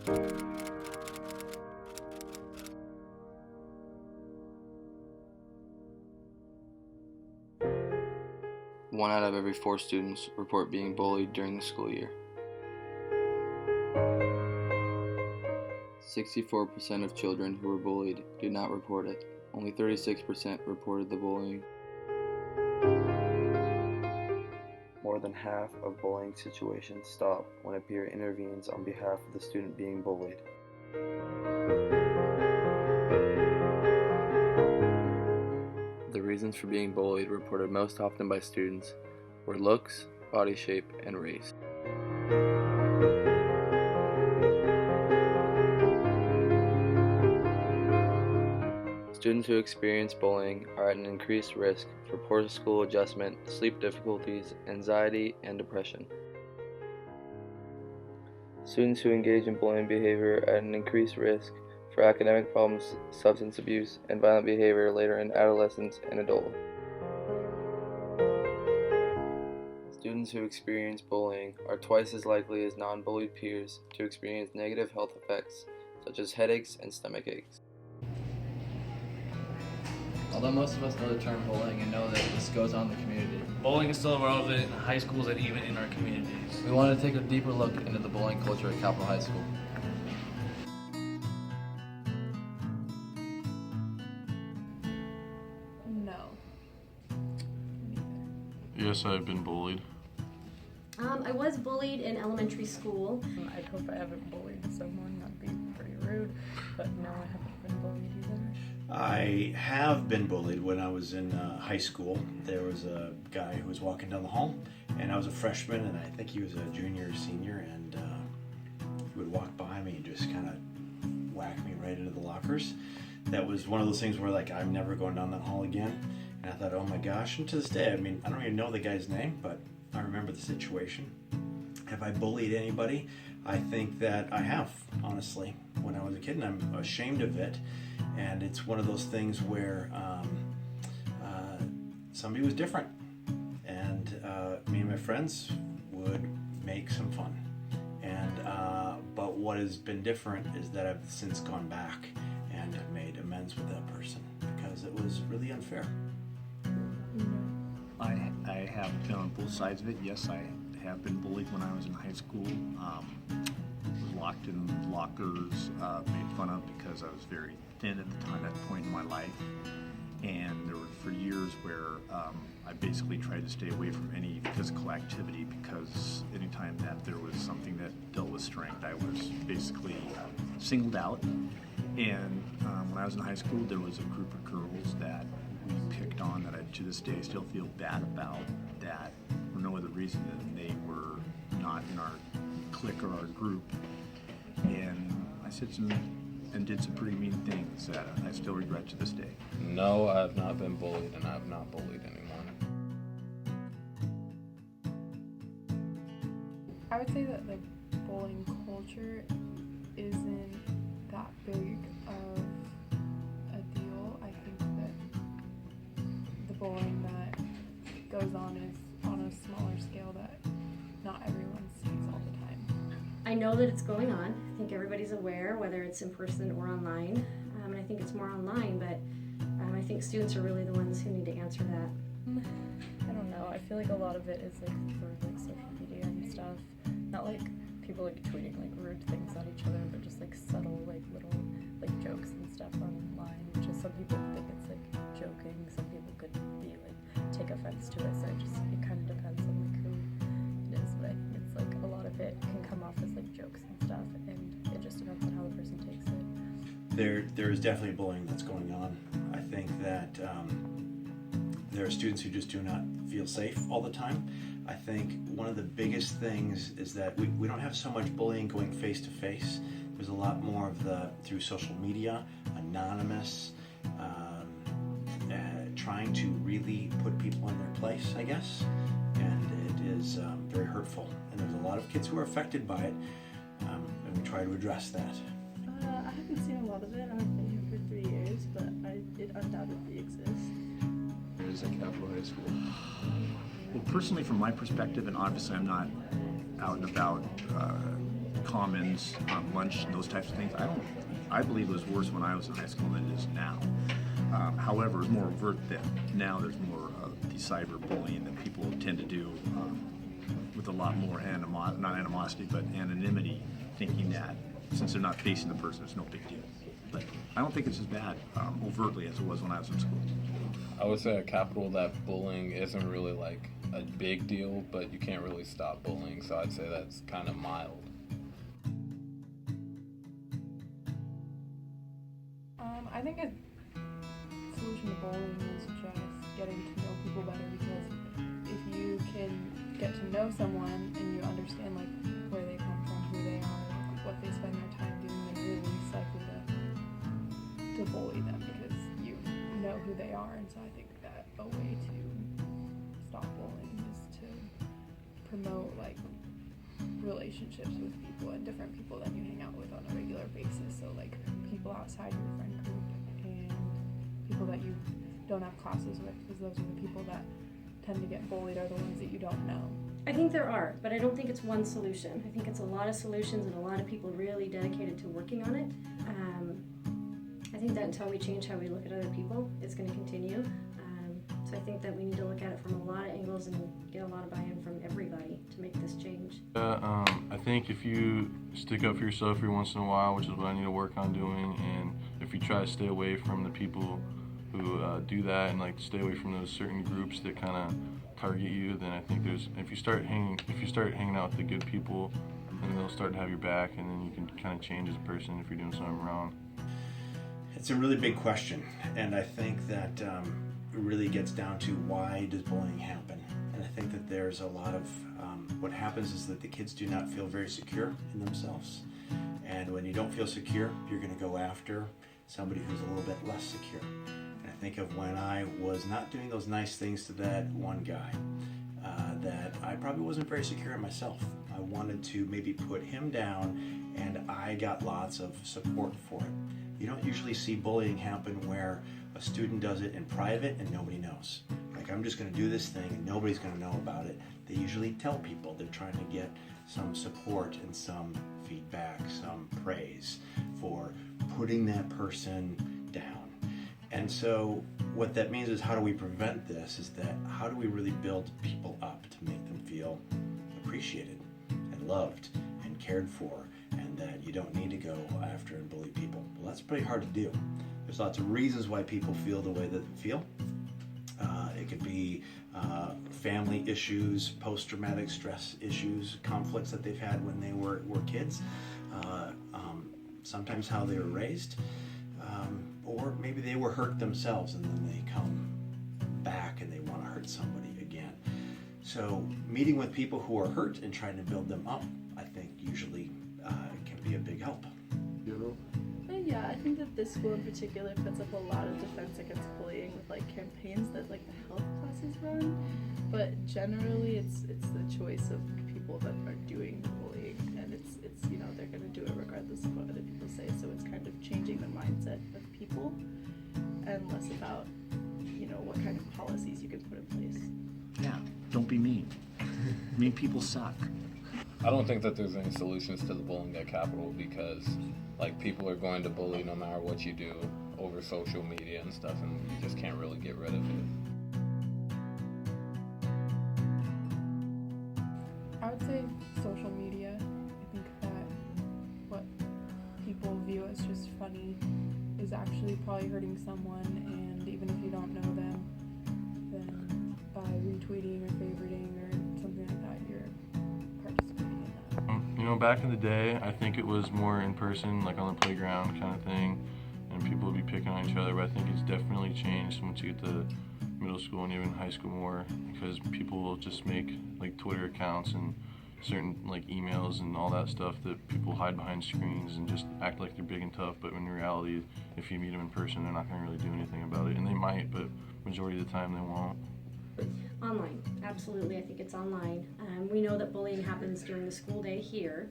One out of every 4 students report being bullied during the school year. 64% of children who were bullied did not report it. Only 36% reported the bullying. More than half of bullying situations stop when a peer intervenes on behalf of the student being bullied. The reasons for being bullied reported most often by students were looks, body shape, and race. Students who experience bullying are at an increased risk for poor school adjustment, sleep difficulties, anxiety, and depression. Students who engage in bullying behavior are at an increased risk for academic problems, substance abuse, and violent behavior later in adolescence and adulthood. Students who experience bullying are twice as likely as non-bullied peers to experience negative health effects such as headaches and stomach aches. Although most of us know the term bullying and know that this goes on in the community, bullying is still relevant in high schools and even in our communities. we wanted to take a deeper look into the bullying culture at Capitol High School. No. Yes, I've been bullied. I was bullied in elementary school. I'd hope I haven't bullied someone, that'd be pretty rude, but no, I haven't been bullied either. I have been bullied when I was in high school. There was a guy who was walking down the hall, and I was a freshman, and I think he was a junior or senior, and he would walk by me and just kind of whack me right into the lockers. That was one of those things where, like, I'm never going down that hall again. And I thought, oh my gosh, and to this day, I mean, I don't even know the guy's name, but I remember the situation. Have I bullied anybody? I think that I have, honestly, when I was a kid, and I'm ashamed of it. And it's one of those things where somebody was different, and me and my friends would make some fun. And but what has been different is that I've since gone back and have made amends with that person because it was really unfair. I have been on both sides of it. Yes, I have been bullied when I was in high school. Was locked in lockers, made fun of because I was very thin at the time, that point in my life. And there were for years where I basically tried to stay away from any physical activity because anytime that there was something that dealt with strength, I was basically singled out. And when I was in high school, there was a group of girls that we picked on that I, to this day, still feel bad about, that for no other reason than they were not in our clique or our group. And I said some and did some pretty mean things that I still regret to this day. No, I have not been bullied, and I have not bullied anyone. I would say that the bullying culture isn't that big of a deal. I think that the bullying that goes on is on a smaller scale that not everyone sees all the time. I know that it's going on. I think everybody's aware, whether it's in person or online. And I think it's more online, but I think students are really the ones who need to answer that. I don't know. I feel like a lot of it is like sort of like social media and stuff. Not like people like tweeting like rude things at each other, but just like subtle like little like jokes and stuff online, which is some people think it's like joking. Some people could be like take offense to it. So it kind of depends on like who it is. But it's like a lot of it can come off as like jokes and stuff, and it just depends on how the person takes it. There is definitely bullying that's going on. I think that there are students who just do not feel safe all the time. I think one of the biggest things is that we don't have so much bullying going face to face. There's a lot more of the through social media, anonymous, trying to really put people in their place, I guess. And it is very hurtful. And there's a lot of kids who are affected by it, and we try to address that. I haven't seen a lot of it. I've been here for 3 years, but it undoubtedly exists. It is at Capitol High School. Well, personally, from my perspective, and obviously I'm not out and about commons, lunch, those types of things. I believe it was worse when I was in high school than it is now. However, it's more overt then. Now there's more the cyberbullying that people tend to do with a lot more not animosity, but anonymity, thinking that since they're not facing the person, it's no big deal. But I don't think it's as bad overtly as it was when I was in school. I would say at Capital that bullying isn't really like a big deal, but you can't really stop bullying, so I'd say that's kind of mild. I think a solution to bullying is just getting to know people better, because if you can get to know someone and you understand like where they come from, who they are, what they spend their time doing, then you're least likely to bully them because you know who they are. And so I think that a way to stop bullying is to promote like relationships with people and different people that you hang out with on a regular basis. So like people outside your friend group and people that you don't have classes with, because those are the people that tend to get bullied, are the ones that you don't know. I think there are, but I don't think it's one solution. I think it's a lot of solutions and a lot of people really dedicated to working on it. I think that until we change how we look at other people, it's going to continue. So I think that we need to look at it from a lot of angles and get a lot of buy-in from everybody to make this change. I think if you stick up for yourself every once in a while, which is what I need to work on doing, and if you try to stay away from the people who do that and like stay away from those certain groups that kind of target you, then I think if you start hanging out with the good people, then they'll start to have your back, and then you can kind of change as a person if you're doing something wrong. It's a really big question, and I think that it really gets down to why does bullying happen. And I think that there's a lot of what happens is that the kids do not feel very secure in themselves, and when you don't feel secure, you're going to go after somebody who's a little bit less secure. And I think of when I was not doing those nice things to that one guy, that I probably wasn't very secure in myself. I wanted to maybe put him down, and I got lots of support for it. You don't usually see bullying happen where a student does it in private and nobody knows. Like, I'm just going to do this thing and nobody's going to know about it. They usually tell people. They're trying to get some support and some feedback, some praise for putting that person down. And so what that means is, how do we prevent this? Is that how do we really build people up to make them feel appreciated and loved and cared for, and that you don't need to go after and bully people? Well, that's pretty hard to do. There's lots of reasons why people feel the way that they feel. It could be family issues, post-traumatic stress issues, conflicts that they've had when they were kids, sometimes how they were raised, or maybe they were hurt themselves and then they come back and they want to hurt somebody again. So meeting with people who are hurt and trying to build them up, I think usually can be a big help. Yeah, I think that this school in particular puts up a lot of defense against bullying with like campaigns that like the health classes run, but generally it's the choice of people that are doing the bullying, and it's you know, they're gonna do it regardless of what other people say. So it's kind of changing the mindset of people and less about, you know, what kind of policies you can put in place. Yeah, don't be mean. Mean people suck. I don't think that there's any solutions to the bullying at Capital, because like people are going to bully no matter what you do over social media and stuff, and you just can't really get rid of it. I would say social media. I think that what people view as just funny is actually probably hurting someone, and even if you don't know them, then by retweeting or favoriting or something like that, you're participating in that. You know, back in the day, I think it was more in person, like on the playground kind of thing, and people would be picking on each other, but I think it's definitely changed once you get to middle school and even high school more, because people will just make like Twitter accounts and certain like emails and all that stuff that people hide behind screens and just act like they're big and tough, but in reality, if you meet them in person, they're not going to really do anything about it. And they might, but majority of the time they won't. Online, absolutely. I think it's online. We know that bullying happens during the school day here.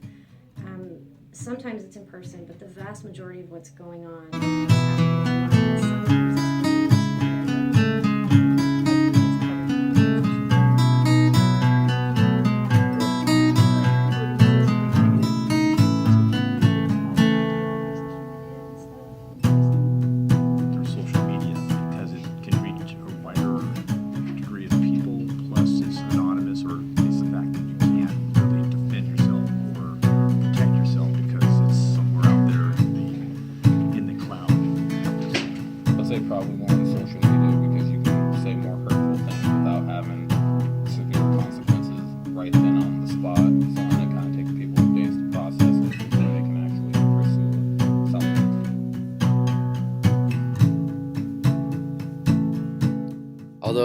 Sometimes it's in person, but the vast majority of what's going on is happening online.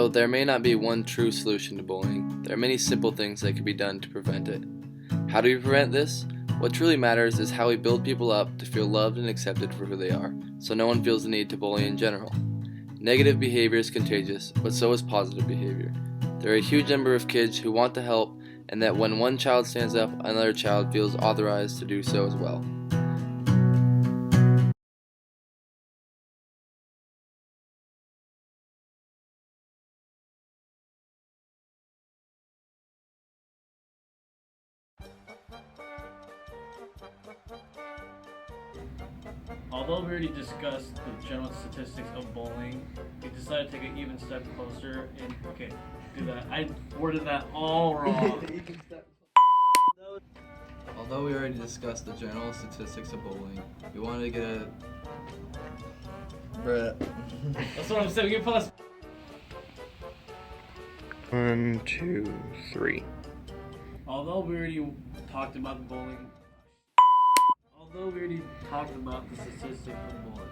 Although there may not be one true solution to bullying, there are many simple things that can be done to prevent it. How do we prevent this? What truly matters is how we build people up to feel loved and accepted for who they are, so no one feels the need to bully in general. Negative behavior is contagious, but so is positive behavior. There are a huge number of kids who want to help, and that when one child stands up, another child feels authorized to do so as well. Although we already discussed the general statistics of bullying, we decided to take an even step closer and do that. I worded that all wrong. Although we already discussed the general statistics of bullying, we wanted to get a. Bruh. That's what I'm saying. We can pause. 1, 2, 3. Although we already talked about the bullying. Although we already talked about the statistics of bullying.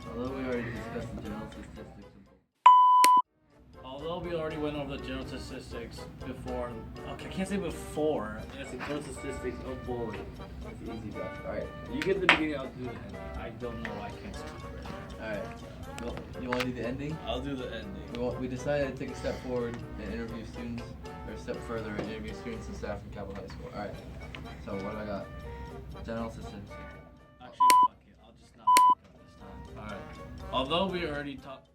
Although we already discussed the general statistics of bullying. Although we already went over the general statistics before. Okay, I can't say before. It's the general statistics of bullying. It's easy, bro. Alright. You get the beginning, I'll do the ending. I don't know. I can't speak right Alright. Well, you want to do the ending? now. I'll do the ending. We decided to take a step forward and interview students, or a step further and interview students and staff from Capital High School. Alright. So what do I got? General statistics. Actually, fuck it. I'll just not fuck up this time. Alright. Although we already talked.